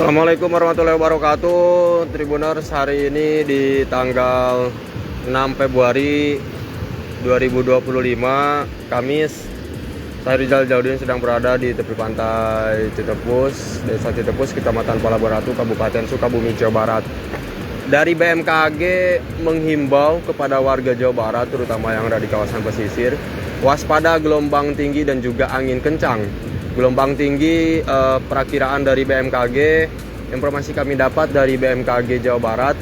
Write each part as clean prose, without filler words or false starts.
Assalamualaikum warahmatullahi wabarakatuh. Tribuners, hari ini di tanggal 6 Februari 2025 Kamis, saya Rizal Jaudin sedang berada di tepi pantai Citepus, Desa Citepus, Kecamatan Palabuhan, Kabupaten Sukabumi, Jawa Barat. Dari BMKG menghimbau kepada warga Jawa Barat, terutama yang ada di kawasan pesisir, waspada gelombang tinggi dan juga angin kencang. Gelombang tinggi, perakiraan dari BMKG, informasi kami dapat dari BMKG Jawa Barat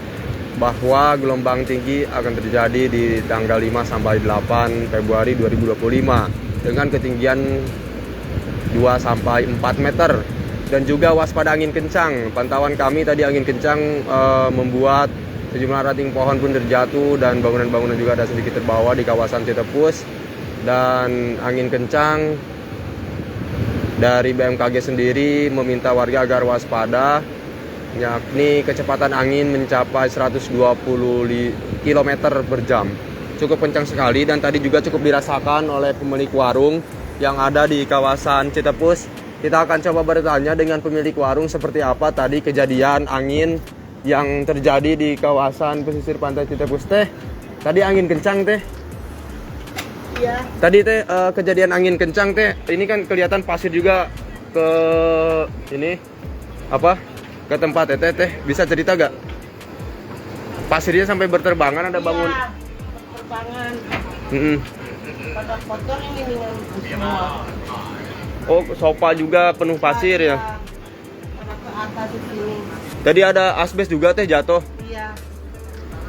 bahwa gelombang tinggi akan terjadi di tanggal 5 sampai 8 Februari 2025 dengan ketinggian 2 sampai 4 meter, dan juga waspada angin kencang. Pantauan kami tadi angin kencang membuat sejumlah ranting pohon pun terjatuh dan bangunan-bangunan juga ada sedikit terbawa di kawasan Citepus. Dan angin kencang dari BMKG sendiri meminta warga agar waspada, yakni kecepatan angin mencapai 120 km per jam. Cukup kencang sekali, dan tadi juga cukup dirasakan oleh pemilik warung yang ada di kawasan Citepus. Kita akan coba bertanya dengan pemilik warung seperti apa tadi kejadian angin yang terjadi di kawasan pesisir pantai Citepus. Teh, tadi angin kencang teh? Iya. Tadi teh kejadian angin kencang teh, ini kan kelihatan pasir juga ke ini apa? Ke tempat teh bisa cerita gak? Pasirnya sampai berterbangan, ada bangun. Iya, berterbangan. Pada kotor ini dengan semua. Oh, sofa juga penuh pasir ya. Pada ke atas di sini. Tadi ada asbes juga teh jatuh. Iya.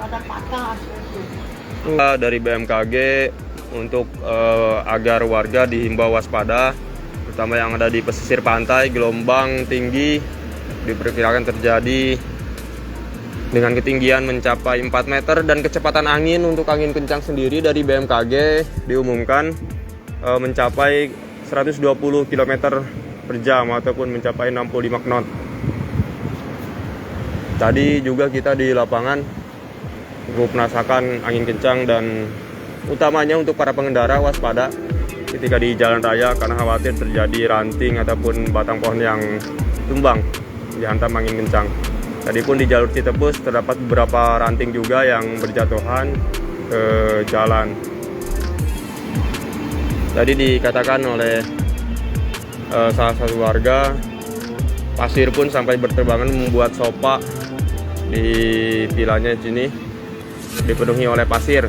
Pada patah asbesnya. Dari BMKG untuk agar warga dihimbau waspada, terutama yang ada di pesisir pantai. Gelombang tinggi diperkirakan terjadi dengan ketinggian mencapai 4 meter, dan kecepatan angin untuk angin kencang sendiri dari BMKG diumumkan mencapai 120 km per jam ataupun mencapai 65 knot. Tadi juga kita di lapangan cukup merasakan angin kencang, dan utamanya untuk para pengendara waspada ketika di jalan raya karena khawatir terjadi ranting ataupun batang pohon yang tumbang dihantam angin kencang. Tadi pun di jalur Citepus terdapat beberapa ranting juga yang berjatuhan ke jalan. Tadi dikatakan oleh salah satu warga, pasir pun sampai berterbangan membuat sofa di vilanya sini dipenuhi oleh pasir.